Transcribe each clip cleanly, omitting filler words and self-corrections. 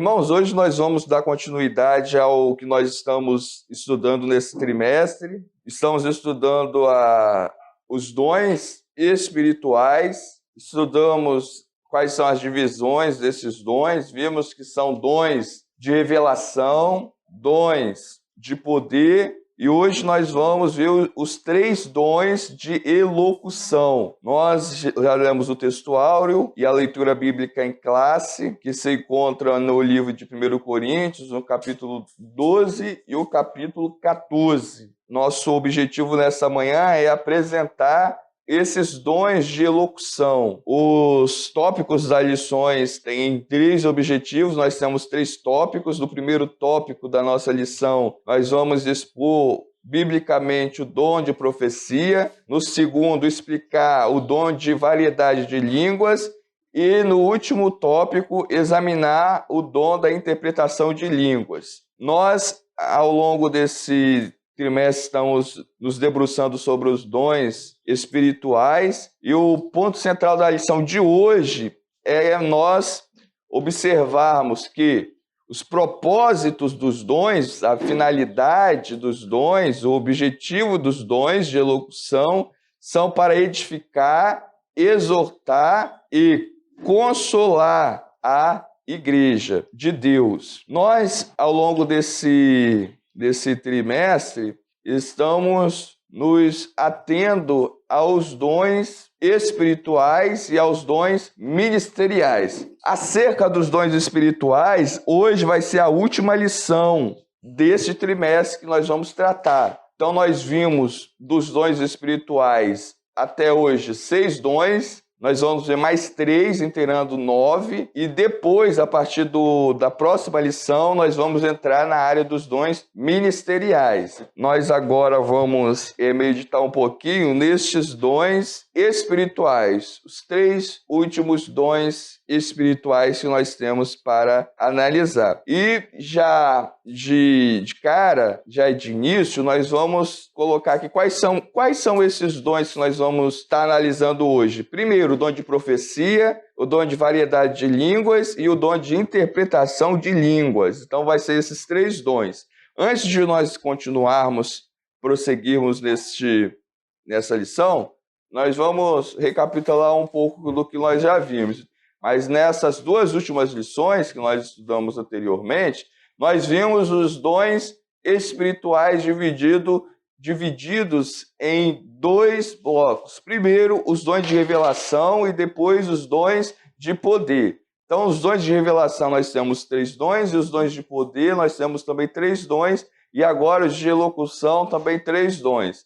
Irmãos, hoje nós vamos dar continuidade ao que nós estamos estudando nesse trimestre. Estamos estudando os dons espirituais, estudamos quais são as divisões desses dons, vimos que são dons de revelação, dons de poder, e hoje nós vamos ver os 3 dons de elocução. Nós já lemos o texto áureo e a leitura bíblica em classe, que se encontra no livro de 1 Coríntios, no capítulo 12 e o capítulo 14. Nosso objetivo nessa manhã é apresentar esses dons de elocução. Os tópicos das lições têm 3 objetivos, nós temos 3 tópicos. No primeiro tópico da nossa lição, nós vamos expor biblicamente o dom de profecia. No segundo, explicar o dom de variedade de línguas. E no último tópico, examinar o dom da interpretação de línguas. Nós, ao longo desse trimestre, estamos nos debruçando sobre os dons espirituais, e o ponto central da lição de hoje é nós observarmos que os propósitos dos dons, a finalidade dos dons, o objetivo dos dons de elocução são para edificar, exortar e consolar a igreja de Deus. Nós, ao longo desse trimestre, estamos nos atendo aos dons espirituais e aos dons ministeriais. Acerca dos dons espirituais, hoje vai ser a última lição desse trimestre que nós vamos tratar. Então, nós vimos dos dons espirituais até hoje 6 dons. Nós vamos ver mais 3, inteirando 9, e depois, a partir da próxima lição, nós vamos entrar na área dos dons ministeriais. Nós agora vamos meditar um pouquinho nestes dons espirituais, os 3 últimos dons espirituais que nós temos para analisar. E já de cara, já de início, nós vamos colocar aqui quais são esses dons que nós vamos estar analisando hoje. Primeiro, o dom de profecia, o dom de variedade de línguas e o dom de interpretação de línguas. Então, vai ser esses 3 dons. Antes de nós prosseguirmos nessa lição, nós vamos recapitular um pouco do que nós já vimos. Mas nessas 2 últimas lições que nós estudamos anteriormente, nós vimos os dons espirituais divididos em 2 blocos. Primeiro, os dons de revelação, e depois os dons de poder. Então, os dons de revelação, nós temos 3 dons, e os dons de poder, nós temos também 3 dons, e agora os de elocução, também 3 dons.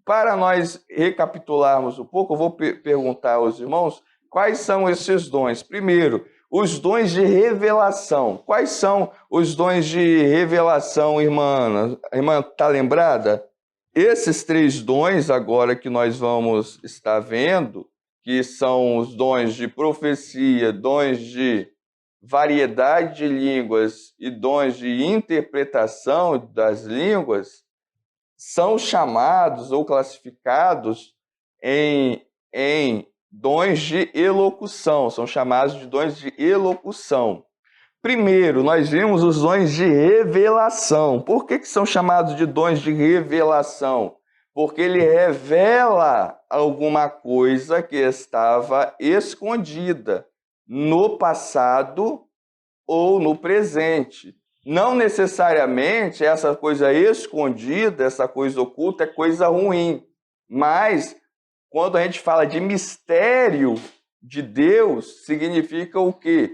Para nós recapitularmos um pouco, eu vou perguntar aos irmãos quais são esses dons. Primeiro, os dons de revelação. Quais são os dons de revelação, irmã? A irmã está lembrada? Esses 3 dons agora que nós vamos estar vendo, que são os dons de profecia, dons de variedade de línguas e dons de interpretação das línguas, são chamados ou classificados em dons de elocução, são chamados de dons de elocução. Primeiro, nós vimos os dons de revelação. Por que são chamados de dons de revelação? Porque ele revela alguma coisa que estava escondida no passado ou no presente. Não necessariamente essa coisa escondida, essa coisa oculta é coisa ruim, mas quando a gente fala de mistério de Deus, significa o quê?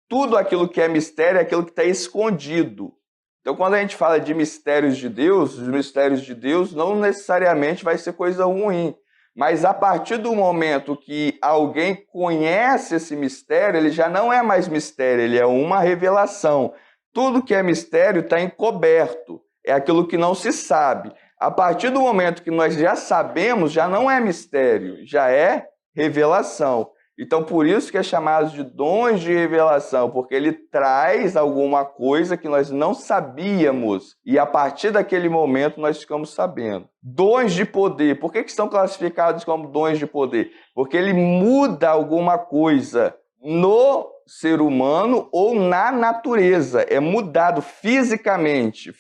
Tudo aquilo que é mistério é aquilo que está escondido. Então, quando a gente fala de mistérios de Deus, os mistérios de Deus não necessariamente vai ser coisa ruim. Mas a partir do momento que alguém conhece esse mistério, ele já não é mais mistério, ele é uma revelação. Tudo que é mistério está encoberto, é aquilo que não se sabe. A partir do momento que nós já sabemos, já não é mistério, já é revelação. Então, por isso que é chamado de dons de revelação, porque ele traz alguma coisa que nós não sabíamos, e a partir daquele momento nós ficamos sabendo. Dons de poder. Por que são classificados como dons de poder? Porque ele muda alguma coisa no ser humano ou na natureza, é mudado fisicamente,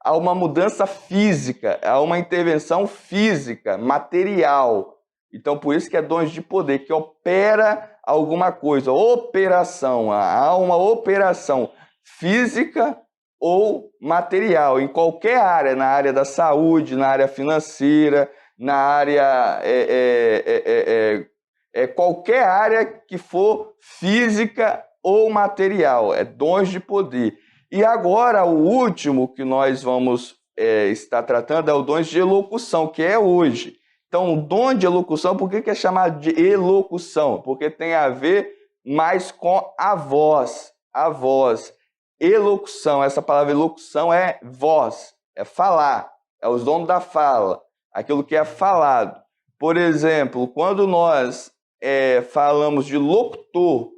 Há uma mudança física, há uma intervenção física, material. Então, por isso que é dons de poder, que opera alguma coisa, operação, há uma operação física ou material, em qualquer área, na área da saúde, na área financeira, na área qualquer área que for física ou material, é dons de poder. E agora, o último que nós vamos estar tratando é o dom de elocução, que é hoje. Então, o dom de elocução, por que é chamado de elocução? Porque tem a ver mais com a voz. A voz. Elocução, essa palavra elocução é voz, é falar, é os dons da fala, aquilo que é falado. Por exemplo, quando nós falamos de locutor,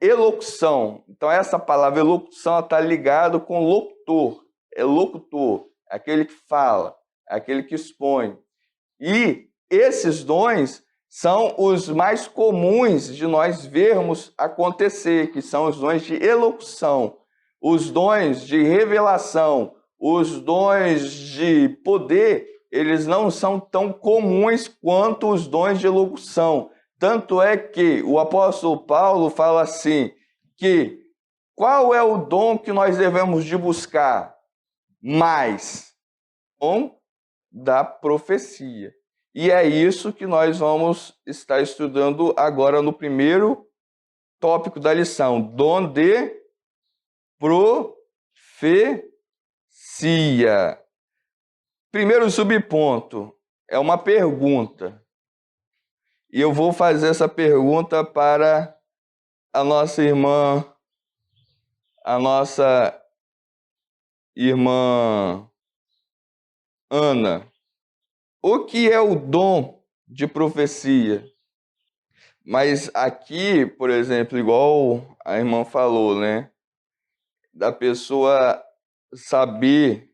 elocução. Então, essa palavra elocução está ligada com locutor. É locutor, é aquele que fala, é aquele que expõe. E esses dons são os mais comuns de nós vermos acontecer, que são os dons de elocução, os dons de revelação, os dons de poder, eles não são tão comuns quanto os dons de elocução. Tanto é que o apóstolo Paulo fala assim, que qual é o dom que nós devemos de buscar? Mais, dom da profecia. E é isso que nós vamos estar estudando agora no primeiro tópico da lição, dom de profecia. Primeiro subponto é uma pergunta. E eu vou fazer essa pergunta para a nossa irmã Ana. O que é o dom de profecia? Mas aqui, por exemplo, igual a irmã falou, né? Da pessoa saber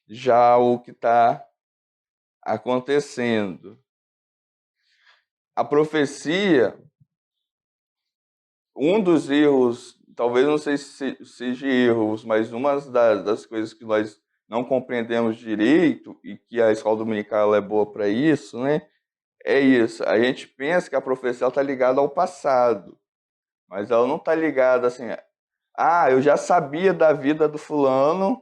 já o que está acontecendo. A profecia, um dos erros, talvez não sei se seja erros, mas uma das coisas que nós não compreendemos direito e que a escola dominical é boa para isso, né? É isso. A gente pensa que a profecia está ligada ao passado, mas ela não está ligada assim. Eu já sabia da vida do fulano,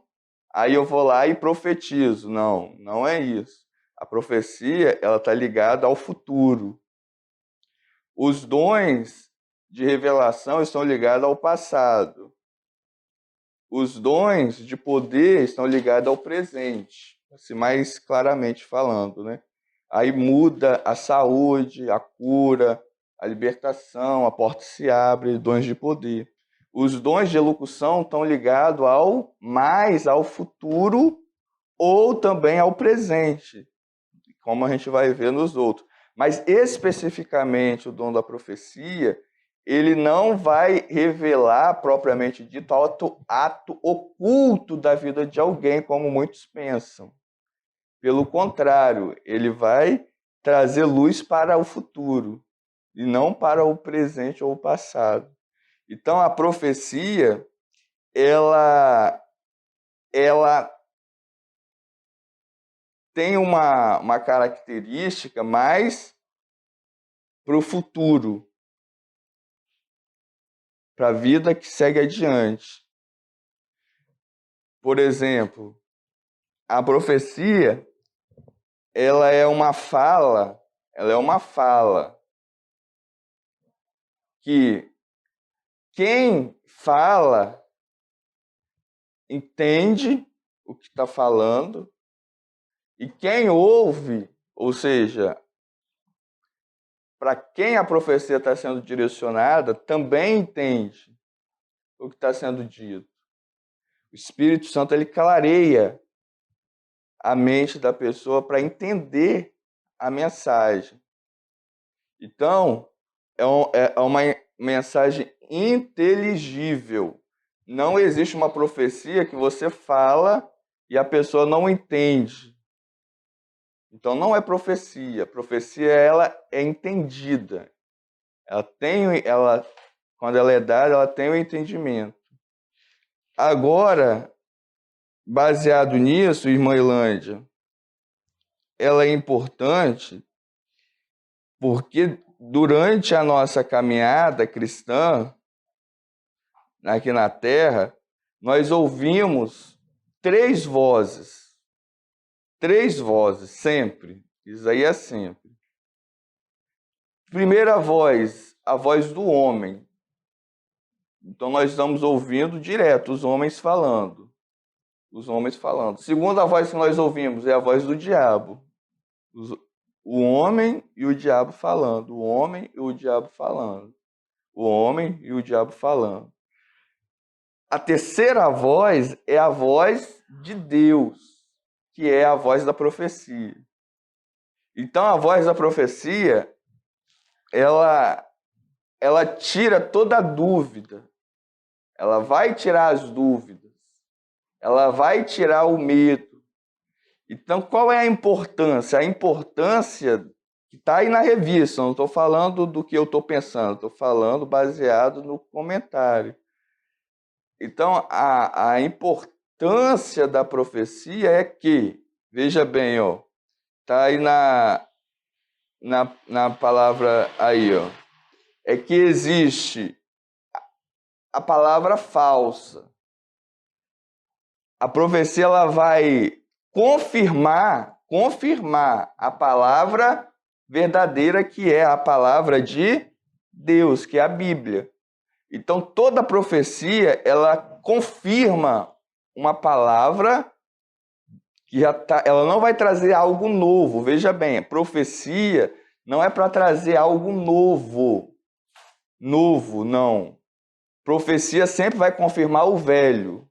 aí eu vou lá e profetizo. Não, não é isso. A profecia, ela está ligada ao futuro. Os dons de revelação estão ligados ao passado. Os dons de poder estão ligados ao presente, assim, mais claramente falando, né? Aí muda a saúde, a cura, a libertação, a porta se abre, dons de poder. Os dons de elocução estão ligados mais ao futuro ou também ao presente, como a gente vai ver nos outros. Mas especificamente o dom da profecia, ele não vai revelar propriamente dito ato oculto da vida de alguém, como muitos pensam. Pelo contrário, ele vai trazer luz para o futuro e não para o presente ou o passado. Então a profecia, ela tem uma característica mais para o futuro, para a vida que segue adiante. Por exemplo, a profecia, ela é uma fala que quem fala entende o que está falando e quem ouve, ou seja, para quem a profecia está sendo direcionada, também entende o que está sendo dito. O Espírito Santo, ele clareia a mente da pessoa para entender a mensagem. Então, é uma mensagem inteligível. Não existe uma profecia que você fala e a pessoa não entende. Então, não é profecia. A profecia, ela é entendida. Quando ela é dada, ela tem o entendimento. Agora, baseado nisso, irmã Ilândia, ela é importante porque durante a nossa caminhada cristã, aqui na Terra, nós ouvimos três vozes, sempre. Isso aí é sempre. Primeira voz, a voz do homem. Então nós estamos ouvindo direto os homens falando. Segunda voz que nós ouvimos é a voz do diabo. O homem e o diabo falando. O homem e o diabo falando. O homem e o diabo falando. A terceira voz é a voz de Deus, que é a voz da profecia. Então a voz da profecia, ela tira toda a dúvida. Ela vai tirar as dúvidas. Ela vai tirar o medo. Então, qual é a importância? A importância que está aí na revista. Não estou falando do que eu estou pensando. Estou falando baseado no comentário. Então, a importância da profecia é que, veja bem, está aí na palavra aí, é que existe a palavra falsa. A profecia ela vai confirmar a palavra verdadeira, que é a palavra de Deus, que é a Bíblia. Então, toda profecia, ela confirma uma palavra que ela não vai trazer algo novo. Veja bem, profecia não é para trazer algo novo. Novo, não. Profecia sempre vai confirmar o velho.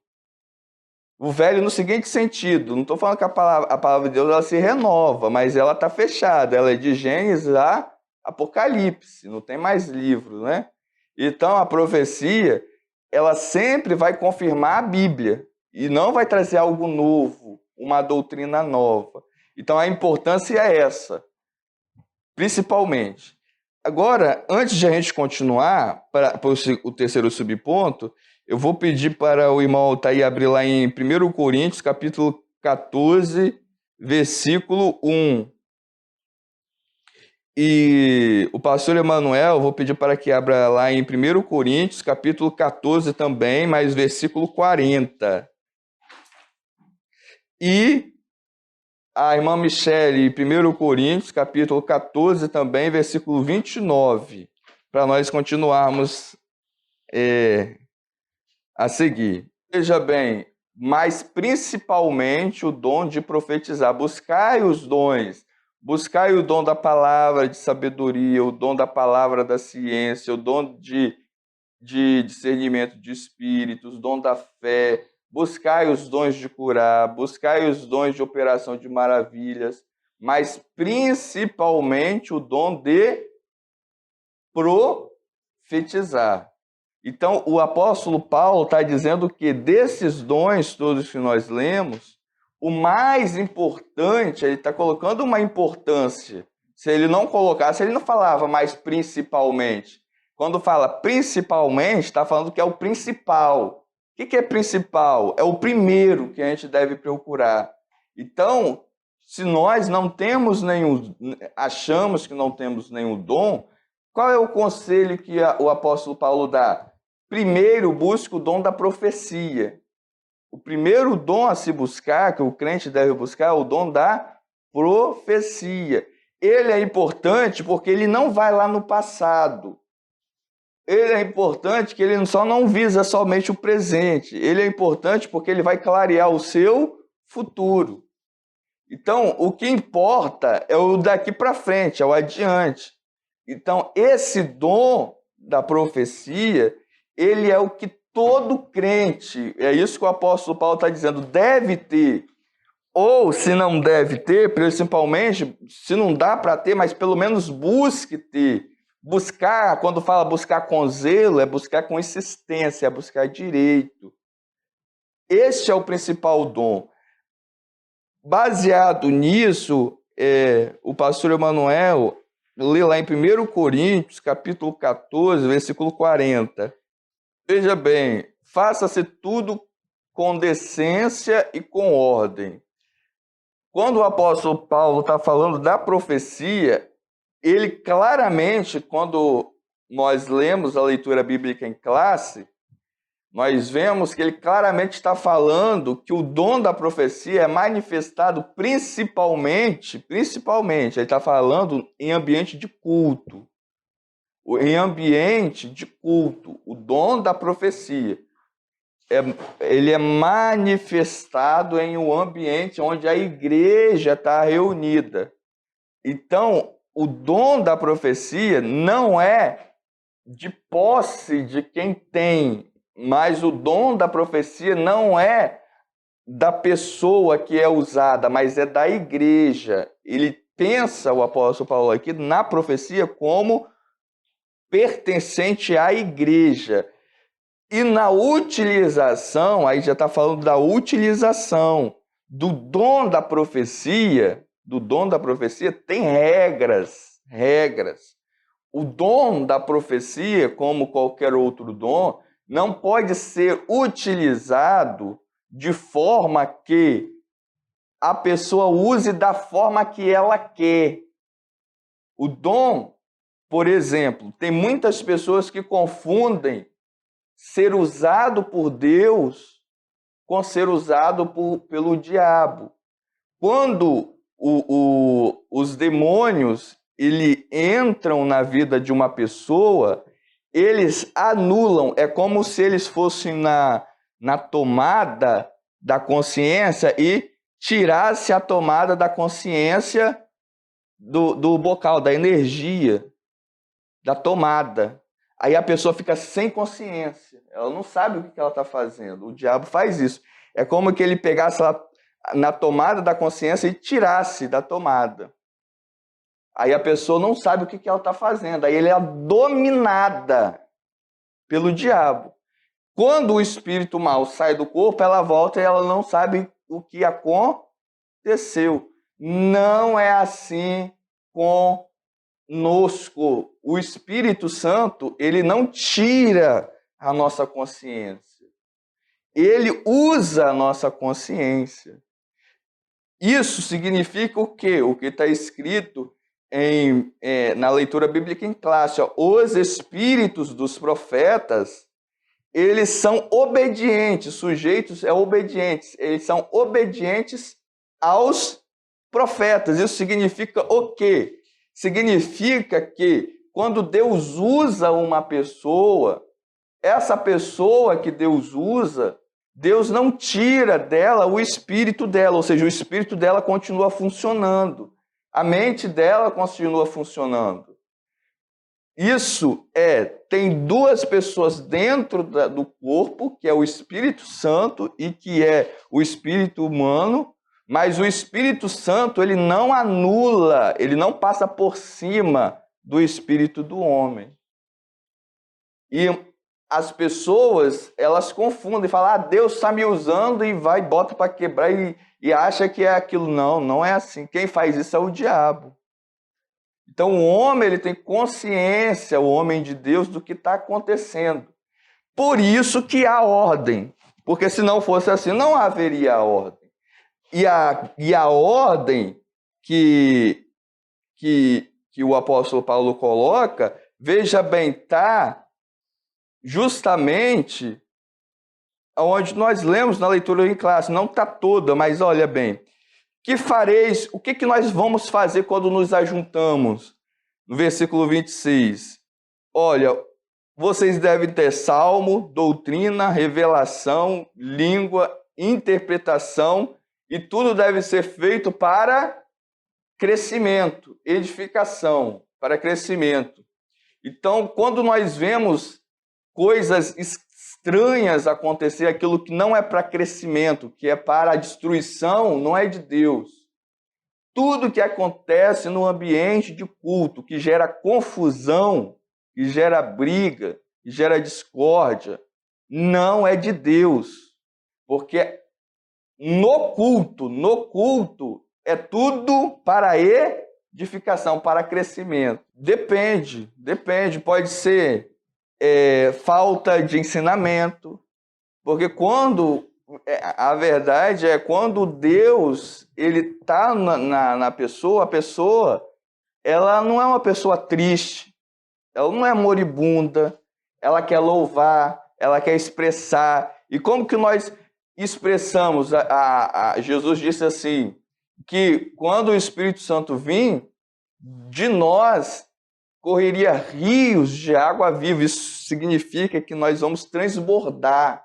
O velho no seguinte sentido, não estou falando que a palavra de Deus ela se renova, mas ela está fechada. Ela é de Gênesis a Apocalipse, não tem mais livros, né? Então, a profecia, ela sempre vai confirmar a Bíblia e não vai trazer algo novo, uma doutrina nova. Então, a importância é essa, principalmente. Agora, antes de a gente continuar para o terceiro subponto, eu vou pedir para o irmão Altair abrir lá em 1 Coríntios, capítulo 14, versículo 1. E o pastor Emanuel, vou pedir para que abra lá em 1 Coríntios, capítulo 14 também, mas versículo 40. E a irmã Michele, 1 Coríntios, capítulo 14 também, versículo 29, para nós continuarmos a seguir. Veja bem, mas principalmente o dom de profetizar. Buscai os dons. Buscai o dom da palavra de sabedoria, o dom da palavra da ciência, o dom de discernimento de espíritos, o dom da fé. Buscai os dons de curar, buscai os dons de operação de maravilhas, mas principalmente o dom de profetizar. Então, o apóstolo Paulo está dizendo que desses dons todos que nós lemos, o mais importante, ele está colocando uma importância. Se ele não colocasse, ele não falava mais principalmente. Quando fala principalmente, está falando que é o principal. O que é principal? É o primeiro que a gente deve procurar. Então, se nós não temos achamos que não temos nenhum dom, qual é o conselho que o apóstolo Paulo dá? Primeiro, busque o dom da profecia. O primeiro dom a se buscar, que o crente deve buscar, é o dom da profecia. Ele é importante porque ele não vai lá no passado. Ele é importante que ele só não visa somente o presente. Ele é importante porque ele vai clarear o seu futuro. Então, o que importa é o daqui para frente, é o adiante. Então, esse dom da profecia, ele é o que todo crente, é isso que o apóstolo Paulo está dizendo, deve ter. Ou, se não deve ter, principalmente, se não dá para ter, mas pelo menos busque ter. Buscar, quando fala buscar com zelo, é buscar com insistência, é buscar direito. Este é o principal dom. Baseado nisso, o pastor Emanuel ler lá em 1 Coríntios, capítulo 14, versículo 40. Veja bem, faça-se tudo com decência e com ordem. Quando o apóstolo Paulo está falando da profecia, ele claramente, quando nós lemos a leitura bíblica em classe, nós vemos que ele claramente está falando que o dom da profecia é manifestado principalmente, ele está falando em ambiente de culto. Em ambiente de culto, o dom da profecia, ele é manifestado em um ambiente onde a igreja está reunida. Então, o dom da profecia não é de posse de quem tem, mas o dom da profecia não é da pessoa que é usada, mas é da igreja. Ele pensa, o apóstolo Paulo aqui, na profecia como pertencente à igreja. E na utilização, aí já está falando da utilização do dom da profecia, tem regras. O dom da profecia, como qualquer outro dom, não pode ser utilizado de forma que a pessoa use da forma que ela quer. O dom, por exemplo, tem muitas pessoas que confundem ser usado por Deus com ser usado pelo diabo. Quando os demônios entram na vida de uma pessoa, eles anulam, é como se eles fossem na tomada da consciência e tirasse a tomada da consciência do bocal, da energia, da tomada. Aí a pessoa fica sem consciência, ela não sabe o que ela está fazendo. O diabo faz isso. É como que ele pegasse ela na tomada da consciência e tirasse da tomada. Aí a pessoa não sabe o que ela está fazendo. Aí ela é dominada pelo diabo. Quando o espírito mal sai do corpo, ela volta e ela não sabe o que aconteceu. Não é assim conosco. O Espírito Santo, ele não tira a nossa consciência. Ele usa a nossa consciência. Isso significa o quê? O que está escrito na leitura bíblica em classe. Ó, os espíritos dos profetas, eles são obedientes, sujeitos obedientes. Eles são obedientes aos profetas. Isso significa o quê? Significa que quando Deus usa uma pessoa, essa pessoa que Deus usa, Deus não tira dela o espírito dela, ou seja, o espírito dela continua funcionando, a mente dela continua funcionando. Isso tem duas pessoas dentro do corpo, que é o Espírito Santo e que é o espírito humano, mas o Espírito Santo, ele não anula, ele não passa por cima do espírito do homem. E as pessoas, elas confundem, falam, Deus está me usando e vai, bota para quebrar e acha que é aquilo. Não, não é assim. Quem faz isso é o diabo. Então o homem, ele tem consciência, o homem de Deus, do que está acontecendo. Por isso que há ordem, porque se não fosse assim, não haveria ordem. E a ordem que o apóstolo Paulo coloca, veja bem, está justamente onde nós lemos na leitura em classe. Não está toda, mas olha bem. Que fareis, o que nós vamos fazer quando nos ajuntamos? No versículo 26. Olha, vocês devem ter salmo, doutrina, revelação, língua, interpretação, e tudo deve ser feito para crescimento, edificação, para crescimento. Então, quando nós vemos coisas estranhas acontecer, aquilo que não é para crescimento, que é para a destruição, não é de Deus. Tudo que acontece no ambiente de culto, que gera confusão, que gera briga, que gera discórdia, não é de Deus. Porque no culto é tudo para edificação, para crescimento. Depende. Pode ser falta de ensinamento, porque a verdade é quando Deus ele está na pessoa, a pessoa ela não é uma pessoa triste, ela não é moribunda, ela quer louvar, ela quer expressar. E como que nós expressamos? Jesus disse assim, que quando o Espírito Santo vir, de nós correria rios de água viva. Isso significa que nós vamos transbordar,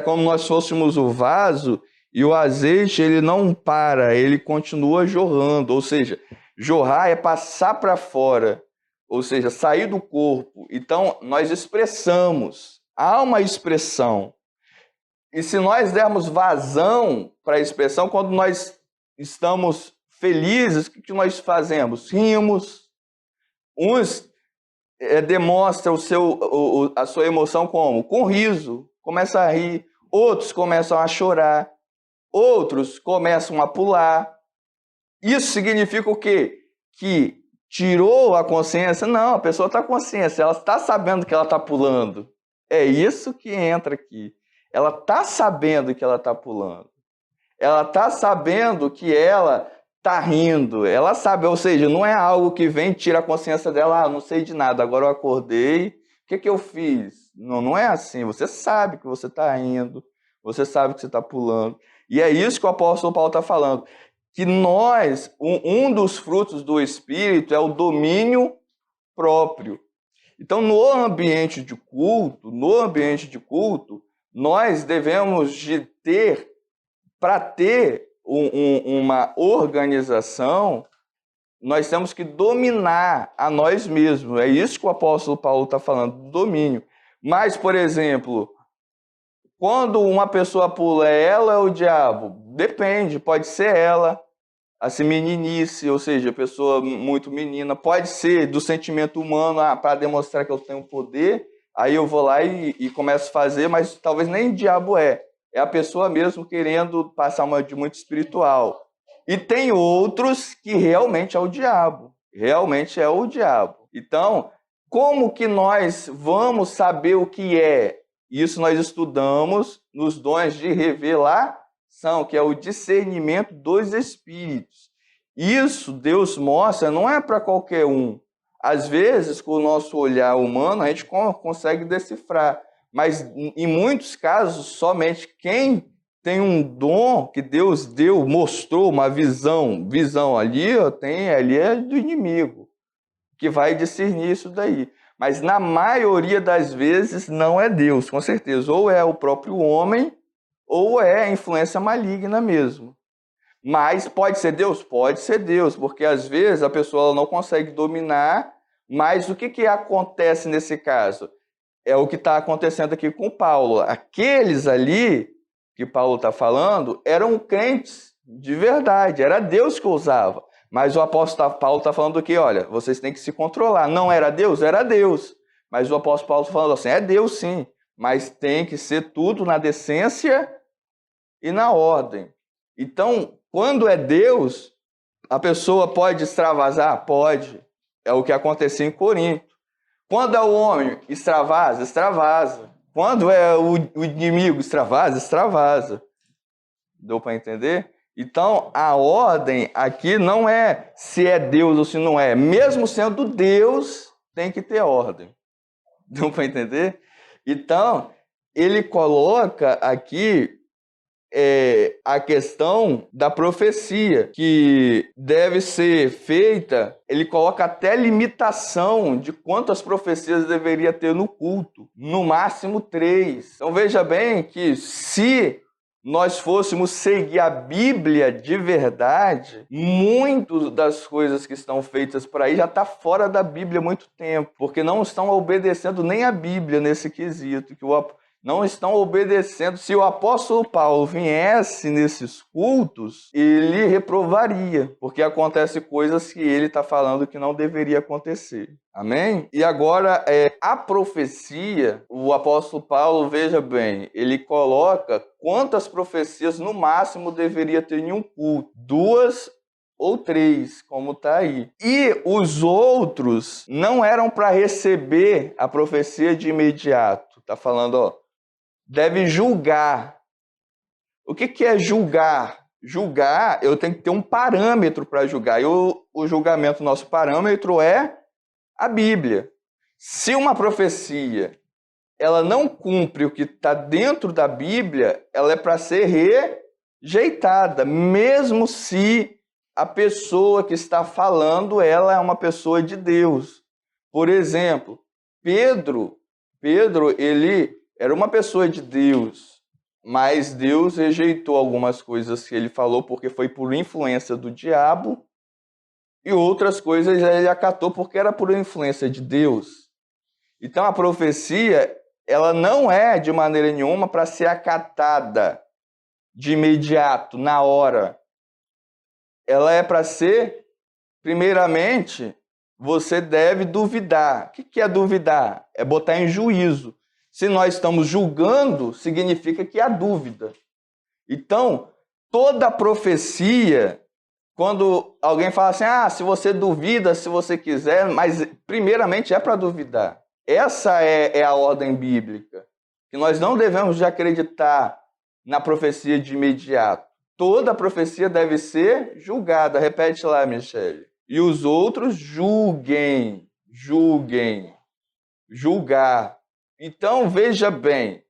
como nós fôssemos o vaso e o azeite ele não para, ele continua jorrando, ou seja, jorrar é passar para fora, ou seja, sair do corpo. Então, nós expressamos, há uma expressão. E se nós dermos vazão para a expressão, quando nós estamos felizes, o que nós fazemos? Rimos. Uns demonstram a sua emoção como? Com riso, começa a rir. Outros começam a chorar. Outros começam a pular. Isso significa o quê? Que tirou a consciência? Não, a pessoa está consciente, ela está sabendo que ela está pulando. É isso que entra aqui. Ela está sabendo que ela está pulando. Ela está sabendo que ela está rindo. Ela sabe, ou seja, não é algo que vem e tira a consciência dela. Ah, não sei de nada, agora eu acordei. O que eu fiz? Não é assim. Você sabe que você está rindo. Você sabe que você está pulando. E é isso que o apóstolo Paulo está falando. Que nós, um dos frutos do Espírito é o domínio próprio. Então, no ambiente de culto, nós devemos de ter, para ter uma organização, nós temos que dominar a nós mesmos. É isso que o apóstolo Paulo está falando, domínio. Mas, por exemplo, quando uma pessoa pula, é ela ou o diabo? Depende, pode ser ela, assim, meninice, ou seja, pessoa muito menina, pode ser do sentimento humano, para demonstrar que eu tenho poder, aí eu vou lá e começo a fazer, mas talvez nem diabo é a pessoa mesmo querendo passar uma de muito espiritual. E tem outros que realmente é o diabo, Então, como que nós vamos saber o que é? Isso nós estudamos nos dons de revelação, que é o discernimento dos espíritos. Isso Deus mostra, não é para qualquer um. Às vezes, com o nosso olhar humano, a gente consegue decifrar. Mas, em muitos casos, somente quem tem um dom que Deus deu, mostrou uma visão ali é do inimigo, que vai discernir isso daí. Mas, na maioria das vezes, não é Deus, com certeza. Ou é o próprio homem, ou é a influência maligna mesmo. Mas pode ser Deus? Pode ser Deus, porque às vezes a pessoa não consegue dominar, mas o que acontece nesse caso? É o que está acontecendo aqui com Paulo. Aqueles ali que Paulo está falando eram crentes de verdade, era Deus que usava. Mas o apóstolo Paulo está falando que, olha, vocês têm que se controlar. Não era Deus? Era Deus. Mas o apóstolo Paulo está falando assim, é Deus sim, mas tem que ser tudo na decência e na ordem. Então, quando é Deus, a pessoa pode extravasar? Pode. É o que aconteceu em Corinto. Quando é o homem, extravasa. Quando é o inimigo, extravasa. Deu para entender? Então, a ordem aqui não é se é Deus ou se não é. Mesmo sendo Deus, tem que ter ordem. Deu para entender? Então, ele coloca aqui a questão da profecia, que deve ser feita, ele coloca até limitação de quantas profecias deveria ter no culto, no máximo 3. Então veja bem que se nós fôssemos seguir a Bíblia de verdade, muitas das coisas que estão feitas por aí já está fora da Bíblia há muito tempo, porque não estão obedecendo nem a Bíblia nesse quesito, não estão obedecendo. Se o apóstolo Paulo viesse nesses cultos, ele reprovaria, porque acontece coisas que ele está falando que não deveria acontecer. Amém? E agora, a profecia, o apóstolo Paulo, veja bem, ele coloca quantas profecias no máximo deveria ter em um culto. 2 ou 3, como está aí. E os outros não eram para receber a profecia de imediato. Está falando, ó, deve julgar. O que é julgar? Julgar, eu tenho que ter um parâmetro para julgar. E o julgamento, nosso parâmetro é a Bíblia. Se uma profecia ela não cumpre o que está dentro da Bíblia, ela é para ser rejeitada, mesmo se a pessoa que está falando ela é uma pessoa de Deus. Por exemplo, Pedro, ele era uma pessoa de Deus, mas Deus rejeitou algumas coisas que ele falou porque foi por influência do diabo, e outras coisas ele acatou porque era por influência de Deus. Então a profecia, ela não é de maneira nenhuma para ser acatada de imediato, na hora. Ela é para ser, primeiramente, você deve duvidar. O que é duvidar? É botar em juízo. Se nós estamos julgando, significa que há dúvida. Então, toda profecia, quando alguém fala assim, se você duvida, se você quiser, mas primeiramente é para duvidar. Essa é a ordem bíblica, que nós não devemos de acreditar na profecia de imediato. Toda profecia deve ser julgada. Repete lá, Michele. E os outros julguem, julgar. Então, veja bem,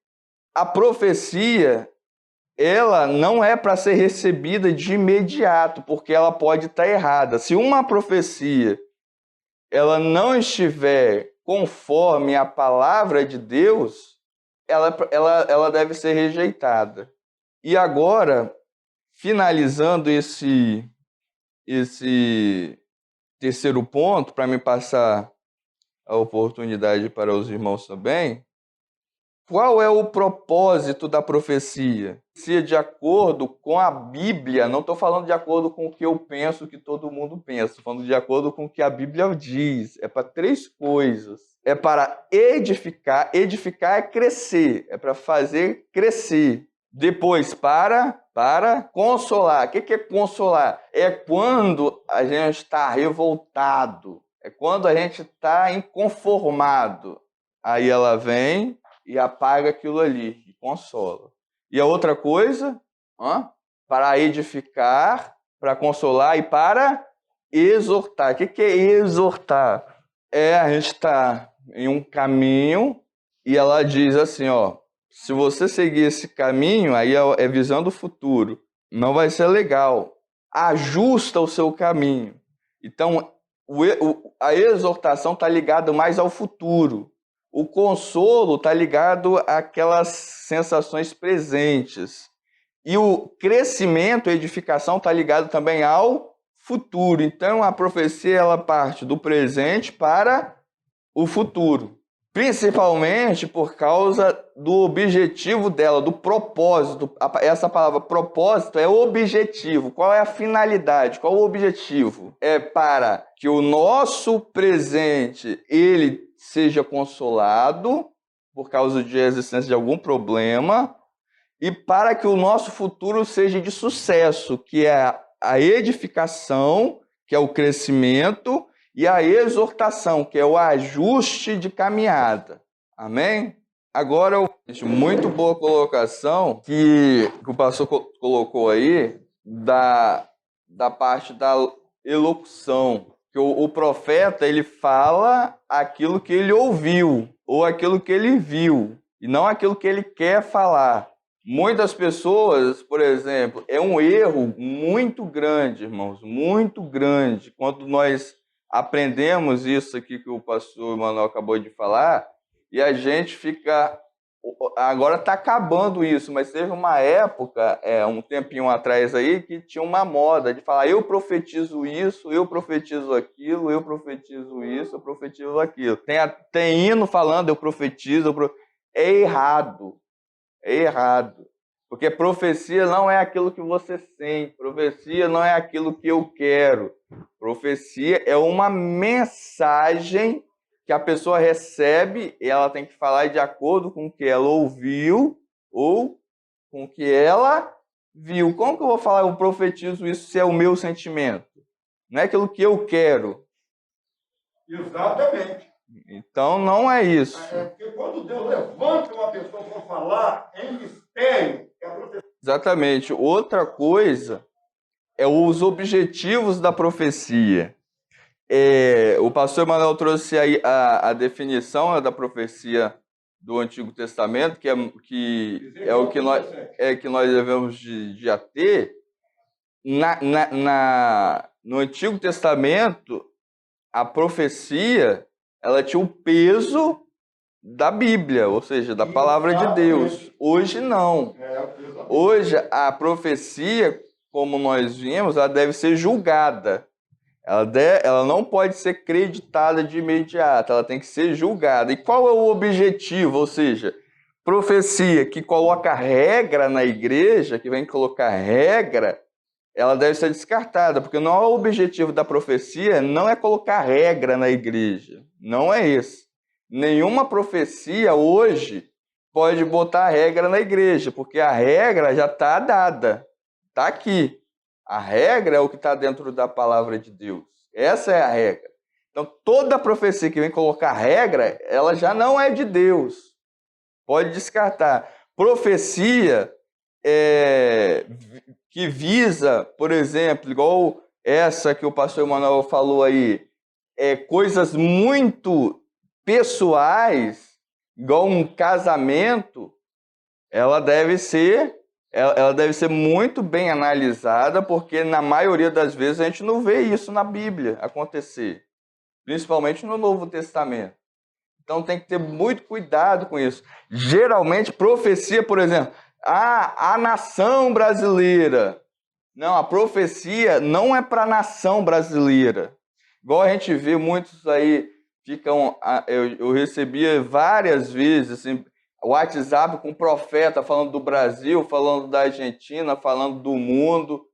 a profecia, ela não é para ser recebida de imediato, porque ela pode estar errada. Se uma profecia ela não estiver conforme a palavra de Deus, ela deve ser rejeitada. E agora, finalizando esse terceiro ponto, para me passar a oportunidade para os irmãos também, qual é o propósito da profecia? Se de acordo com a Bíblia, não estou falando de acordo com o que eu penso, que todo mundo pensa, estou falando de acordo com o que a Bíblia diz. É para 3 coisas. É para edificar, edificar é crescer, é para fazer crescer. Depois, para consolar. O que é consolar? É quando a gente está revoltado, é quando a gente está inconformado. Aí ela vem e apaga aquilo ali, e consola. E a outra coisa, para edificar, para consolar e para exortar. O que é exortar? A gente está em um caminho e ela diz assim, se você seguir esse caminho, aí é visando o futuro, não vai ser legal. Ajusta o seu caminho. Então, a exortação está ligada mais ao futuro. O consolo está ligado àquelas sensações presentes. E o crescimento, a edificação, está ligado também ao futuro. Então, a profecia ela parte do presente para o futuro. Principalmente por causa do objetivo dela, do propósito. Essa palavra propósito é objetivo. Qual é a finalidade? Qual o objetivo? É para que o nosso presente ele seja consolado por causa de existência de algum problema e para que o nosso futuro seja de sucesso, que é a edificação, que é o crescimento, e a exortação, que é o ajuste de caminhada. Amém? Agora, muito boa colocação que o pastor colocou aí da parte da elocução. Que o profeta, ele fala aquilo que ele ouviu, ou aquilo que ele viu, e não aquilo que ele quer falar. Muitas pessoas, por exemplo, é um erro muito grande, irmãos, muito grande, quando nós aprendemos isso aqui que o pastor Manuel acabou de falar, e a gente fica... Agora está acabando isso, mas teve uma época, um tempinho atrás aí, que tinha uma moda de falar, eu profetizo isso, eu profetizo aquilo, eu profetizo isso, eu profetizo aquilo. Tem hino falando, eu profetizo, É errado. É errado. Porque profecia não é aquilo que você sente, profecia não é aquilo que eu quero. Profecia é uma mensagem que a pessoa recebe e ela tem que falar de acordo com o que ela ouviu ou com o que ela viu. Como que eu vou falar, eu profetizo isso se é o meu sentimento? não é aquilo que eu quero. Exatamente. Então não é isso. Porque quando Deus levanta uma pessoa para falar em mistério, é a profecia. Exatamente. Outra coisa é os objetivos da profecia. O pastor Emanuel trouxe aí a definição, né, da profecia do Antigo Testamento, que é o que nós devemos de ter. No Antigo Testamento, a profecia ela tinha o peso da Bíblia, ou seja, da palavra de Deus. Hoje não. Hoje a profecia, como nós vimos, ela deve ser julgada. Ela não pode ser creditada de imediato, ela tem que ser julgada. E qual é o objetivo? Ou seja, profecia que coloca regra na igreja, que vem colocar regra, ela deve ser descartada, porque não é o objetivo da profecia, não é colocar regra na igreja. Não é esse. Nenhuma profecia hoje pode botar regra na igreja, porque a regra já está dada, está aqui. A regra é o que está dentro da palavra de Deus. Essa é a regra. Então, toda profecia que vem colocar regra, ela já não é de Deus. Pode descartar. Profecia que visa, por exemplo, igual essa que o pastor Emanuel falou aí, coisas muito pessoais, igual um casamento, ela deve ser muito bem analisada, porque na maioria das vezes a gente não vê isso na Bíblia acontecer, principalmente no Novo Testamento. Então tem que ter muito cuidado com isso. Geralmente, profecia, por exemplo, a nação brasileira. Não, a profecia não é para a nação brasileira. Igual a gente vê muitos aí, eu recebia várias vezes, assim, WhatsApp com profeta falando do Brasil, falando da Argentina, falando do mundo.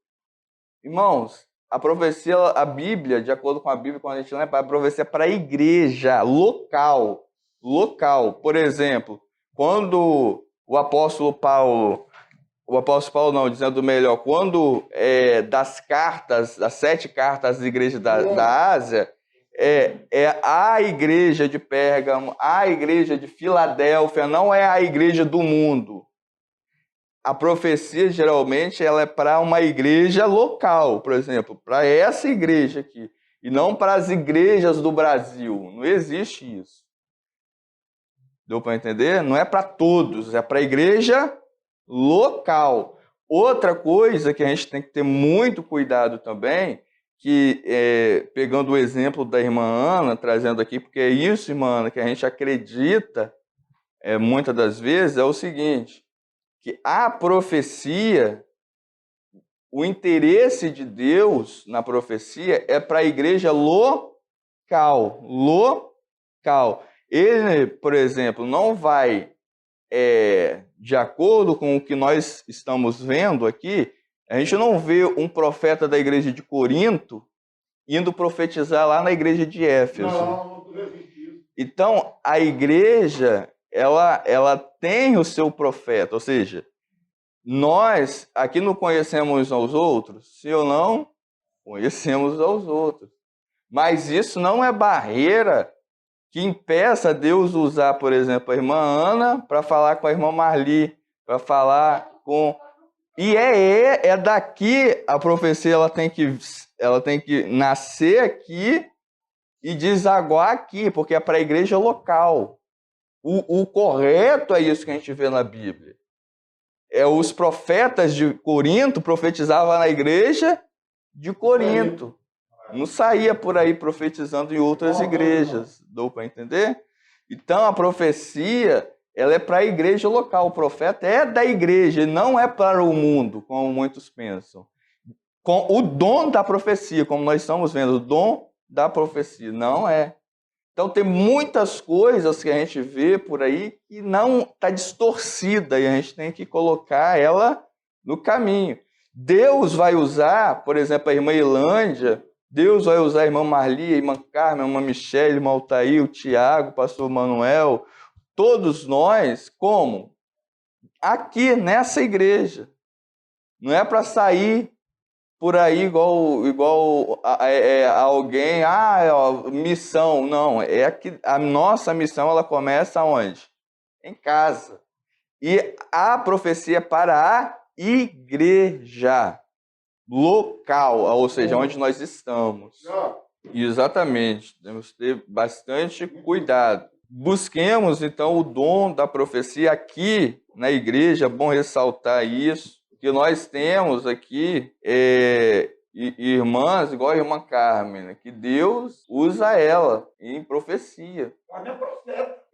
Irmãos, a profecia, a Bíblia, de acordo com a Bíblia, quando a gente lê, a profecia é para a igreja, local. Por exemplo, quando o apóstolo Paulo não, dizendo melhor, quando das 7 cartas às igrejas da Ásia, a igreja de Pérgamo, a igreja de Filadélfia, não é a igreja do mundo. A profecia, geralmente, ela é para uma igreja local, por exemplo, para essa igreja aqui, e não para as igrejas do Brasil. Não existe isso. Deu para entender? Não é para todos, é para a igreja local. Outra coisa que a gente tem que ter muito cuidado também, que pegando o exemplo da irmã Ana, trazendo aqui, porque é isso, irmã Ana, que a gente acredita muitas das vezes, é o seguinte, que a profecia, o interesse de Deus na profecia é para a igreja local. Ele, por exemplo, não vai, de acordo com o que nós estamos vendo aqui, a gente não vê um profeta da igreja de Corinto indo profetizar lá na igreja de Éfeso. Não existe isso. Então, a igreja, ela tem o seu profeta, ou seja, nós aqui não conhecemos aos outros, se ou não, conhecemos aos outros. Mas isso não é barreira que impeça Deus usar, por exemplo, a irmã Ana para falar com a irmã Marli, para falar com... E daqui a profecia, ela tem que nascer aqui e desaguar aqui, porque é para a igreja local. O correto é isso que a gente vê na Bíblia. Os profetas de Corinto profetizavam na igreja de Corinto. Não saía por aí profetizando em outras igrejas. Deu para entender? Então, a profecia, ela é para a igreja local. O profeta é da igreja, não é para o mundo, como muitos pensam. Com o dom da profecia, como nós estamos vendo, o dom da profecia, não é. Então, tem muitas coisas que a gente vê por aí que não está distorcida e a gente tem que colocar ela no caminho. Deus vai usar, por exemplo, a irmã Ilândia, Deus vai usar a irmã Marli, a irmã Carmen, a irmã Michele, a irmã Altair, o Tiago, o pastor Manuel, todos nós, como? Aqui, nessa igreja. Não é para sair por aí igual alguém, missão. Não, é que a nossa missão ela começa onde? Em casa. E a profecia é para a igreja local, ou seja, onde nós estamos. Exatamente, temos que ter bastante cuidado. Busquemos, então, o dom da profecia aqui na igreja, é bom ressaltar isso, que nós temos aqui irmãs, igual a irmã Carmen, né, que Deus usa ela em profecia.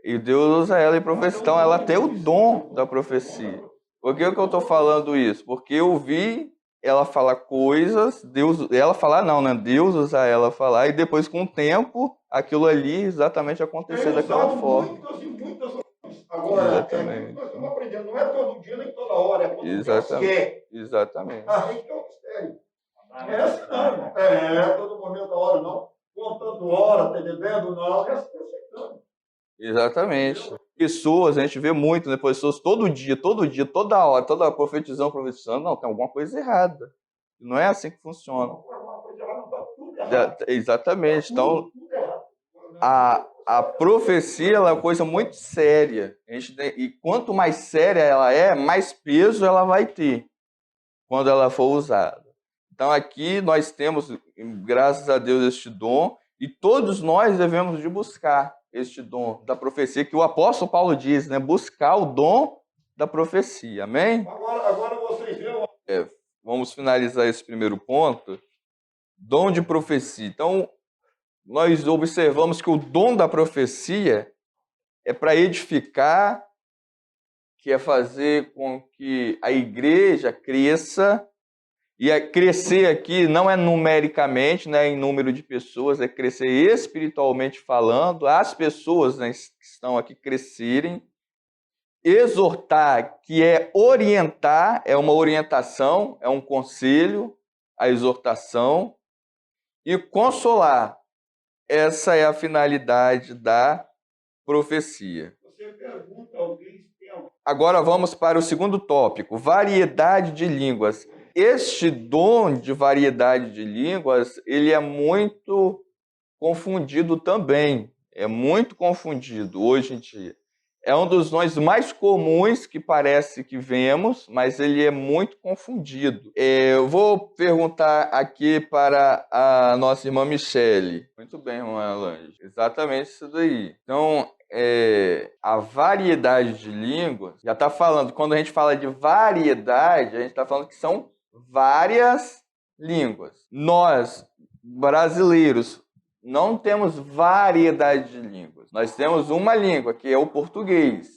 E Deus usa ela em profecia, então ela tem o dom da profecia. Por que eu estou falando isso? Porque eu vi ela falar coisas, ela falar não, né? Deus usa ela falar, e depois com o tempo, aquilo ali exatamente acontecer daquela forma. Muitas. Agora, exatamente. Nós estamos aprendendo, não é todo dia nem toda hora, é quando exatamente. quer. Exatamente. Aí que é o mistério. Não é assim, não. Todo momento, a hora, não. Contando hora, devendo, não. É assim que eu. Exatamente. Pessoas, a gente vê muito, né? Pessoas todo dia, toda hora, toda profetizando, não, tem alguma coisa errada. Não é assim que funciona. Exatamente. Então, a profecia ela é uma coisa muito séria. E quanto mais séria ela é, mais peso ela vai ter quando ela for usada. Então, aqui nós temos, graças a Deus, este dom, e todos nós devemos de buscar este dom da profecia, que o apóstolo Paulo diz, né? Buscar o dom da profecia. Amém? Agora vocês viram. Vamos finalizar esse primeiro ponto. Dom de profecia. Então, nós observamos que o dom da profecia é para edificar, que é fazer com que a igreja cresça. E crescer aqui não é numericamente, né, em número de pessoas, é crescer espiritualmente falando, as pessoas, né, que estão aqui crescerem. Exortar, que é orientar, é uma orientação, é um conselho, a exortação. E consolar, essa é a finalidade da profecia. Você pergunta alguém se tem algum. Agora vamos para o segundo tópico, variedade de línguas. Este dom de variedade de línguas, ele é muito confundido também. É muito confundido hoje em dia. É um dos dons mais comuns que parece que vemos, mas ele é muito confundido. Eu vou perguntar aqui para a nossa irmã Michele. Muito bem, irmã Lange. Exatamente isso daí. Então, a variedade de línguas, já está falando, quando a gente fala de variedade, a gente está falando que são várias línguas. Nós, brasileiros, não temos variedade de línguas. Nós temos uma língua, que é o português.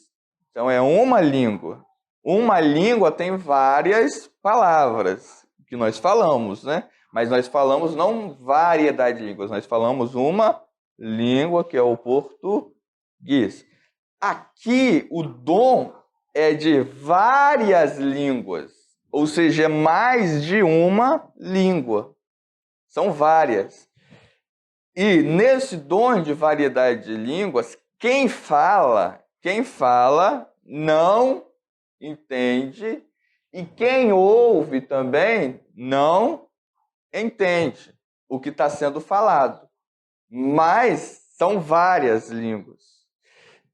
Então, é uma língua. Uma língua tem várias palavras que nós falamos, né? Mas nós falamos não variedade de línguas, nós falamos uma língua, que é o português. Aqui, o dom é de várias línguas. Ou seja, é mais de uma língua. São várias. E nesse dom de variedade de línguas, quem fala não entende, e quem ouve também não entende o que está sendo falado. Mas são várias línguas.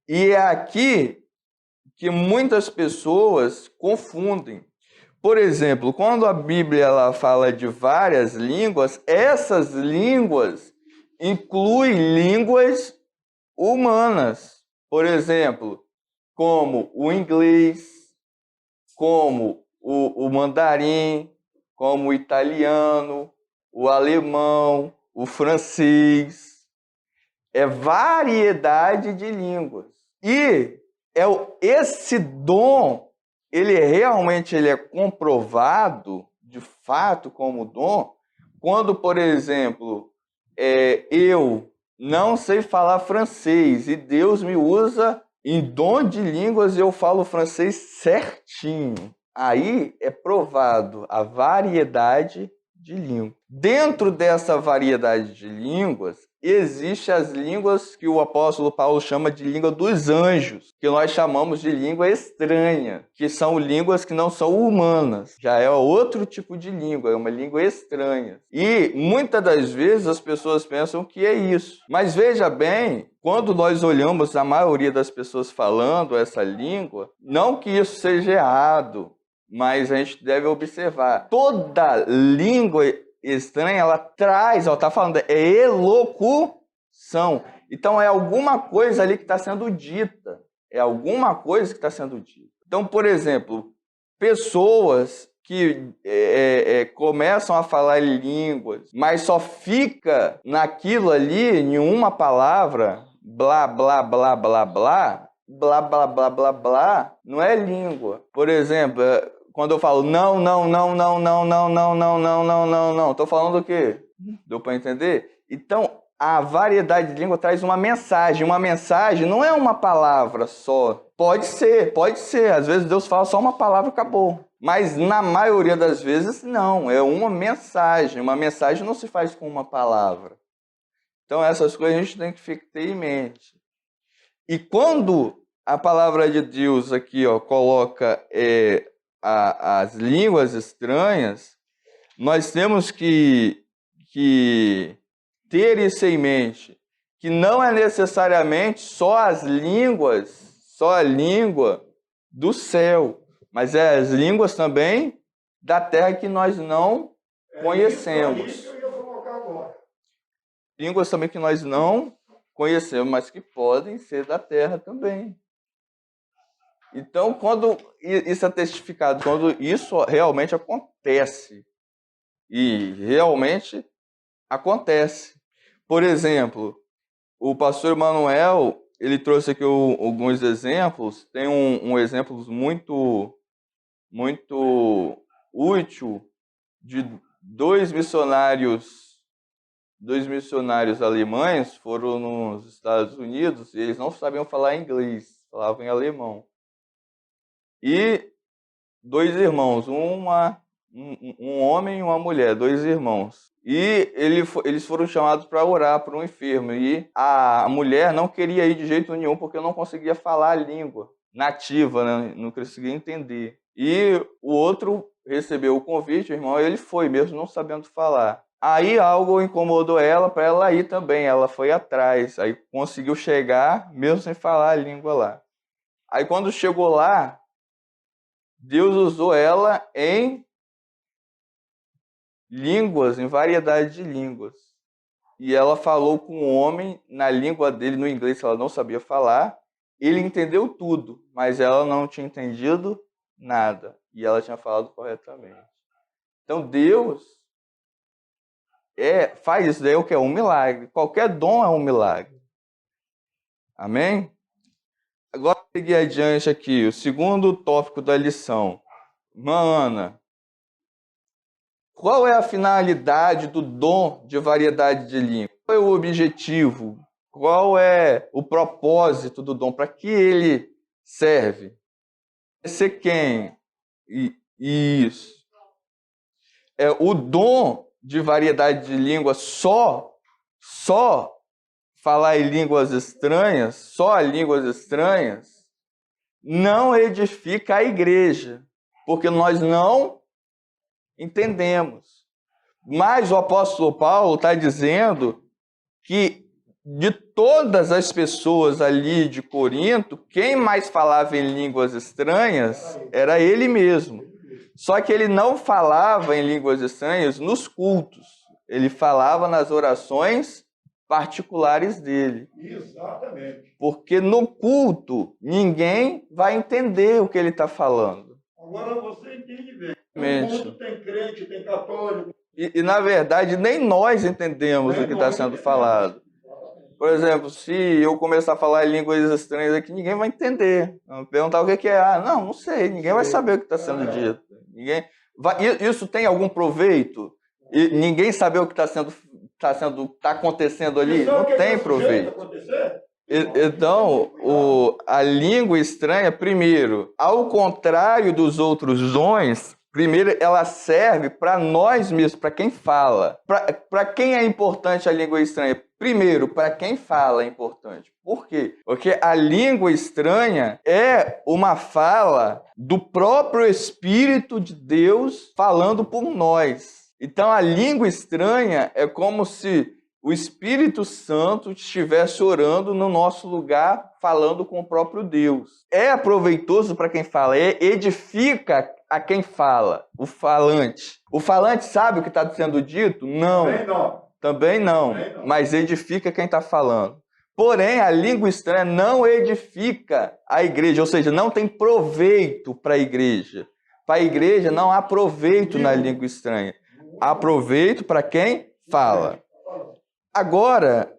E é aqui que muitas pessoas confundem. Por exemplo, quando a Bíblia ela fala de várias línguas, essas línguas incluem línguas humanas. Por exemplo, como o inglês, como o mandarim, como o italiano, o alemão, o francês. É variedade de línguas. E esse dom, ele é comprovado, de fato, como dom, quando, por exemplo, eu não sei falar francês e Deus me usa em dom de línguas e eu falo francês certinho. Aí é provado a variedade de línguas. Dentro dessa variedade de línguas, existem as línguas que o apóstolo Paulo chama de língua dos anjos, que nós chamamos de língua estranha, que são línguas que não são humanas. Já é outro tipo de língua, é uma língua estranha. E muitas das vezes as pessoas pensam que é isso. Mas veja bem, quando nós olhamos a maioria das pessoas falando essa língua, não que isso seja errado, mas a gente deve observar. Toda língua estranha, ela traz, está falando, é elocução. Então é alguma coisa ali que está sendo dita. É alguma coisa que está sendo dita. Então, por exemplo, pessoas que começam a falar línguas, mas só fica naquilo ali, em uma palavra, blá, blá, blá, blá, blá, blá, blá, blá, blá, blá, não é língua. Por exemplo, quando eu falo não, não, não, não, não, não, não, não, não, não, não, não, estou falando o quê? Deu para entender? Então, a variedade de língua traz uma mensagem. Uma mensagem não é uma palavra só. Pode ser. Às vezes Deus fala só uma palavra e acabou. Mas na maioria das vezes não. É uma mensagem. Uma mensagem não se faz com uma palavra. Então essas coisas a gente tem que ter em mente. E quando a palavra de Deus aqui coloca as línguas estranhas, nós temos que ter isso em mente, que não é necessariamente só a língua do céu, mas é as línguas também da terra que nós não conhecemos. Isso aí que eu ia colocar agora. Línguas também que nós não conhecemos, mas que podem ser da terra também. Então, quando isso é testificado, quando isso realmente acontece, e realmente acontece. Por exemplo, o pastor Emanuel, ele trouxe aqui alguns exemplos. Tem um exemplo muito útil de dois missionários alemães foram nos Estados Unidos e eles não sabiam falar inglês, falavam em alemão. E dois irmãos, um homem e uma mulher, dois irmãos. E eles foram chamados para orar por um enfermo. E a mulher não queria ir de jeito nenhum porque não conseguia falar a língua nativa, né? Não conseguia entender. E o outro recebeu o convite, o irmão, e ele foi, mesmo não sabendo falar. Aí algo incomodou ela para ela ir também. Ela foi atrás. Aí conseguiu chegar, mesmo sem falar a língua lá. Aí quando chegou lá, Deus usou ela em línguas, em variedade de línguas. E ela falou com o homem na língua dele, no inglês, que ela não sabia falar. Ele entendeu tudo, mas ela não tinha entendido nada. E ela tinha falado corretamente. Então Deus faz isso daí, o que é um milagre. Qualquer dom é um milagre. Amém? Agora, seguir adiante aqui, o segundo tópico da lição. Irmã Ana, qual é a finalidade do dom de variedade de língua? Qual é o objetivo? Qual é o propósito do dom? Para que ele serve? Ser quem? Isso. O dom de variedade de língua só falar em línguas estranhas, só línguas estranhas, não edifica a igreja, porque nós não entendemos. Mas o apóstolo Paulo está dizendo que de todas as pessoas ali de Corinto, quem mais falava em línguas estranhas era ele mesmo. Só que ele não falava em línguas estranhas nos cultos. Ele falava nas orações particulares dele. Exatamente. Porque no culto, ninguém vai entender o que ele está falando. Agora você entende bem. No mundo tem crente, tem católico. E na verdade, nem nós entendemos o que está sendo falado. Por exemplo, se eu começar a falar em línguas estranhas aqui, ninguém vai entender. Perguntar o que é. Não sei. Ninguém vai saber o que está sendo dito. Isso tem algum proveito? E ninguém saber o que está acontecendo ali? Não tem proveito. Então, a língua estranha, primeiro, ao contrário dos outros dons, Primeiro, ela serve para nós mesmos, para quem fala. Para quem é importante a língua estranha? Primeiro, para quem fala é importante. Por quê? Porque a língua estranha é uma fala do próprio Espírito de Deus falando por nós. Então, a língua estranha é como se o Espírito Santo estivesse orando no nosso lugar, falando com o próprio Deus. É proveitoso para quem fala, edifica a quem fala, o falante. O falante sabe o que está sendo dito? Não. Também não. Mas edifica quem está falando. Porém, a língua estranha não edifica a igreja, ou seja, não tem proveito para a igreja. Para a igreja não há proveito na língua estranha. Há proveito para quem fala. Agora,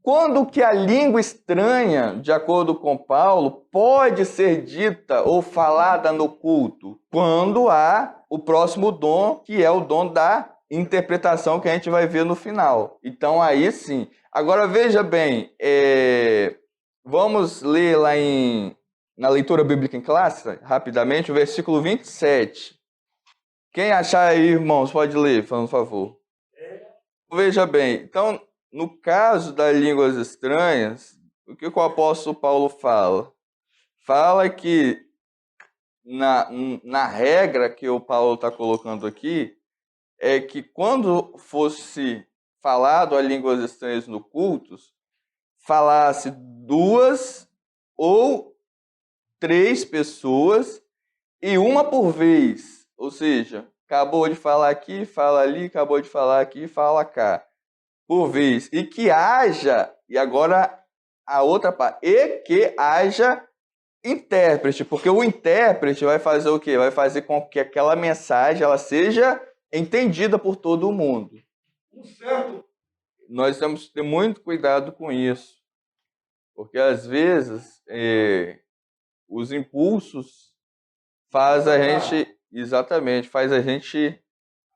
quando que a língua estranha, de acordo com Paulo, pode ser dita ou falada no culto? Quando há o próximo dom, que é o dom da interpretação, que a gente vai ver no final. Então, aí sim. Agora, veja bem, vamos ler lá na leitura bíblica em classe, rapidamente, o versículo 27. Quem achar aí, irmãos, pode ler, por favor. Veja bem, então, no caso das línguas estranhas, o que o apóstolo Paulo fala? Fala que, na regra que o Paulo está colocando aqui, é que quando fosse falado a línguas estranhas no cultos, falasse 2 ou 3 pessoas e uma por vez. Ou seja, acabou de falar aqui, fala ali, acabou de falar aqui, fala cá. Por vez. E que haja, e agora a outra parte, e que haja intérprete, porque o intérprete vai fazer o quê? Vai fazer com que aquela mensagem ela seja entendida por todo mundo. Certo. Nós temos que ter muito cuidado com isso, porque às vezes os impulsos faz a gente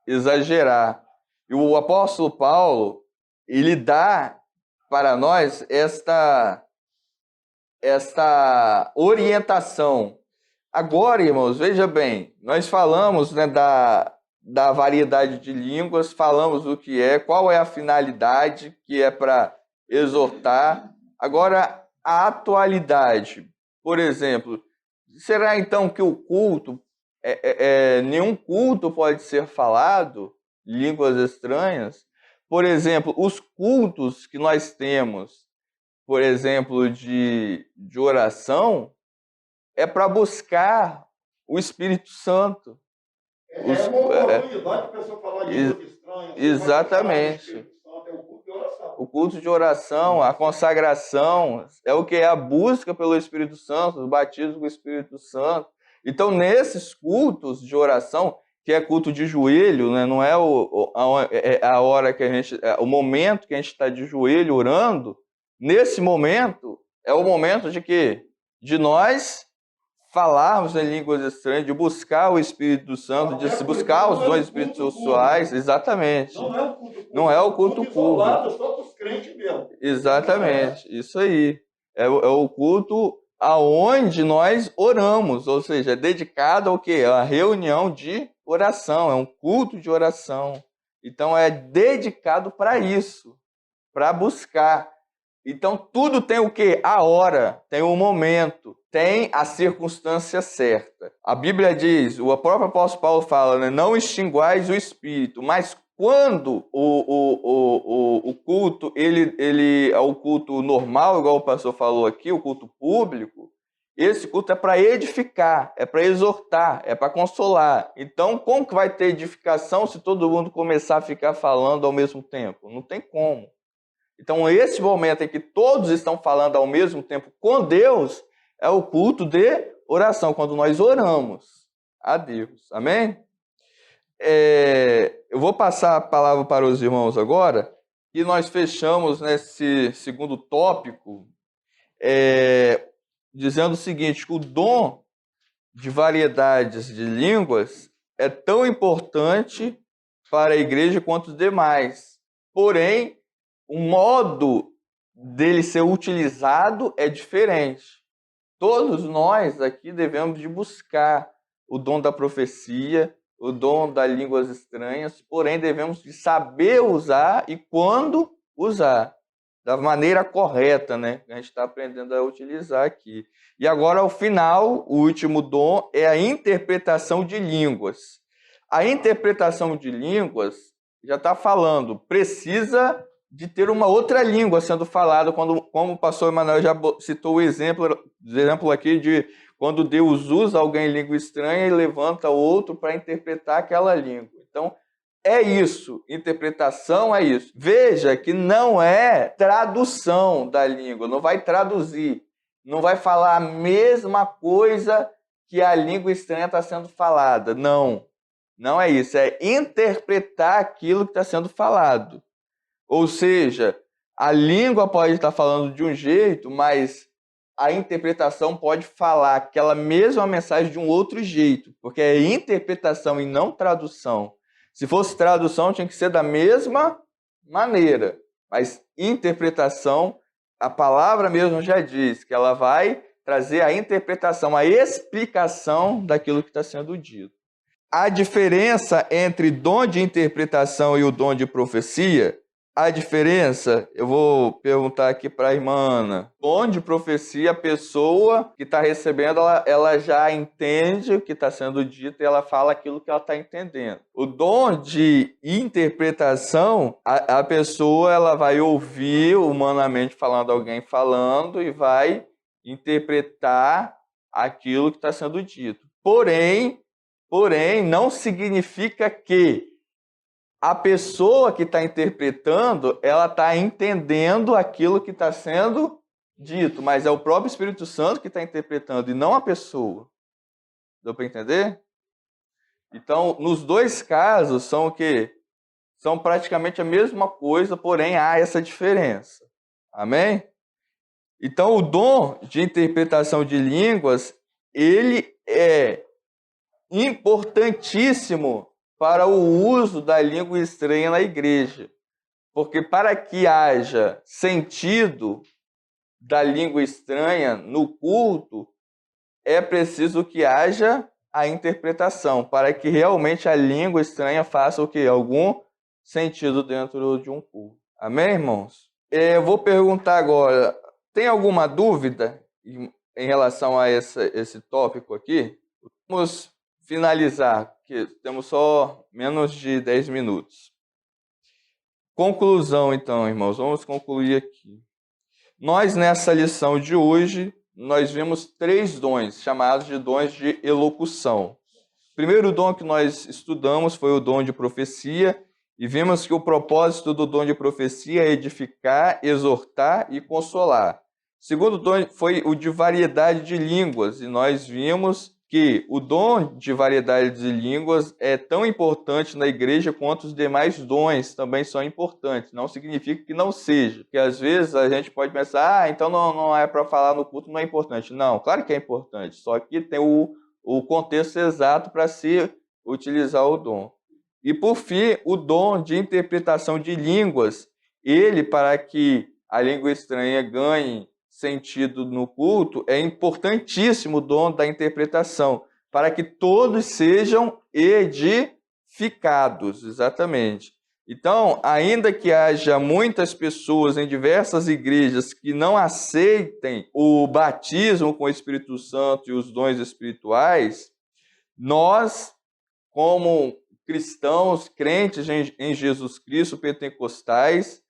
exagerar. E o apóstolo Paulo, ele dá para nós esta orientação. Agora, irmãos, veja bem, nós falamos, né, da variedade de línguas, falamos do que é, qual é a finalidade, que é para exortar. Agora, a atualidade. Por exemplo, será então que o culto, nenhum culto pode ser falado línguas estranhas? Por exemplo, os cultos que nós temos, por exemplo, de oração, é para buscar o Espírito Santo. É uma oportunidade para a pessoa falar línguas estranhas. Exatamente. O culto de oração, a consagração, é o que é a busca pelo Espírito Santo, o batismo com o Espírito Santo. Então, nesses cultos de oração, que é culto de joelho, né? Não é a hora que a gente, o momento que a gente está de joelho orando. Nesse momento é o momento de quê? De nós falarmos em línguas estranhas, de buscar o Espírito Santo, de se buscar os dons espirituais, exatamente. Não é o culto público. Só para os crentes mesmo. Exatamente, isso aí. É o culto aonde nós oramos, ou seja, é dedicado ao quê? A reunião de oração, é um culto de oração. Então é dedicado para isso, para buscar. Então tudo tem o quê? A hora, tem o momento, tem a circunstância certa. A Bíblia diz, o próprio apóstolo Paulo fala, né, não extinguais o espírito, mas quando o culto, ele é o culto normal, igual o pastor falou aqui, o culto público, esse culto é para edificar, é para exortar, é para consolar. Então, como que vai ter edificação se todo mundo começar a ficar falando ao mesmo tempo? Não tem como. Então, esse momento em que todos estão falando ao mesmo tempo com Deus, é o culto de oração, quando nós oramos a Deus. Amém? Eu vou passar a palavra para os irmãos agora, e nós fechamos nesse segundo tópico, dizendo o seguinte, que o dom de variedades de línguas é tão importante para a igreja quanto os demais. Porém, o modo dele ser utilizado é diferente. Todos nós aqui devemos de buscar o dom da profecia, o dom das línguas estranhas, porém devemos de saber usar e quando usar, da maneira correta, né? A gente está aprendendo a utilizar aqui. E agora, ao final, o último dom é a interpretação de línguas. A interpretação de línguas, já está falando, precisa de ter uma outra língua sendo falada, como o pastor Emanuel já citou o exemplo aqui de quando Deus usa alguém em língua estranha e levanta outro para interpretar aquela língua. Então, é isso, interpretação é isso. Veja que não é tradução da língua, não vai traduzir, não vai falar a mesma coisa que a língua estranha está sendo falada. Não, não é isso, é interpretar aquilo que está sendo falado. Ou seja, a língua pode estar falando de um jeito, mas a interpretação pode falar aquela mesma mensagem de um outro jeito, porque é interpretação e não tradução. Se fosse tradução, tinha que ser da mesma maneira, mas interpretação, a palavra mesmo já diz que ela vai trazer a interpretação, a explicação daquilo que está sendo dito. A diferença entre dom de interpretação e o dom de profecia, a diferença, eu vou perguntar aqui para a irmã Ana. Dom de profecia, a pessoa que está recebendo, ela já entende o que está sendo dito e ela fala aquilo que ela está entendendo. O dom de interpretação, a pessoa ela vai ouvir humanamente falando, alguém falando, e vai interpretar aquilo que está sendo dito. Porém, não significa que a pessoa que está interpretando, ela está entendendo aquilo que está sendo dito, mas é o próprio Espírito Santo que está interpretando e não a pessoa. Deu para entender? Então, nos dois casos, são o quê? São praticamente a mesma coisa, porém há essa diferença. Amém? Então, o dom de interpretação de línguas, ele é importantíssimo para o uso da língua estranha na igreja. Porque para que haja sentido da língua estranha no culto, é preciso que haja a interpretação, para que realmente a língua estranha faça o quê? Algum sentido dentro de um culto. Amém, irmãos? Eu vou perguntar agora, tem alguma dúvida em relação a esse tópico aqui? Vamos finalizar, que temos só menos de 10 minutos. Conclusão, então, irmãos, vamos concluir aqui. Nós, nessa lição de hoje, nós vimos 3 dons, chamados de dons de elocução. O primeiro dom que nós estudamos foi o dom de profecia, e vimos que o propósito do dom de profecia é edificar, exortar e consolar. O segundo dom foi o de variedade de línguas, e nós vimos que o dom de variedade de línguas é tão importante na igreja quanto os demais dons também são importantes. Não significa que não seja, porque às vezes a gente pode pensar, então não é para falar no culto, não é importante. Não, claro que é importante, só que tem o contexto exato para se utilizar o dom. E por fim, o dom de interpretação de línguas, ele, para que a língua estranha ganhe sentido no culto, é importantíssimo o dom da interpretação, para que todos sejam edificados, exatamente. Então, ainda que haja muitas pessoas em diversas igrejas que não aceitem o batismo com o Espírito Santo e os dons espirituais, nós, como cristãos, crentes em Jesus Cristo, pentecostais,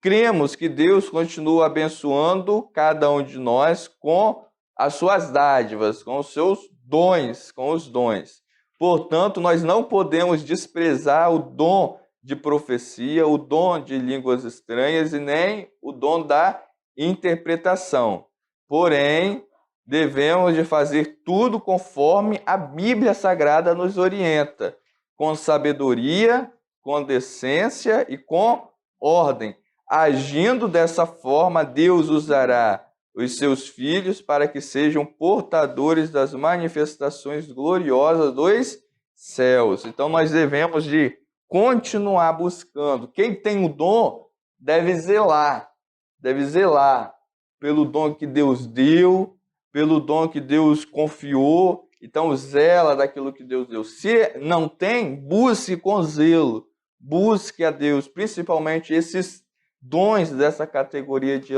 cremos que Deus continua abençoando cada um de nós com as suas dádivas, com os seus dons, com os dons. Portanto, nós não podemos desprezar o dom de profecia, o dom de línguas estranhas e nem o dom da interpretação. Porém, devemos de fazer tudo conforme a Bíblia Sagrada nos orienta, com sabedoria, com decência e com ordem. Agindo dessa forma, Deus usará os seus filhos para que sejam portadores das manifestações gloriosas dos céus. Então, nós devemos de continuar buscando. Quem tem o dom deve zelar pelo dom que Deus deu, pelo dom que Deus confiou Então, zela daquilo que Deus deu. Se não tem, busque com zelo. Busque a Deus, principalmente esses dons dessa categoria de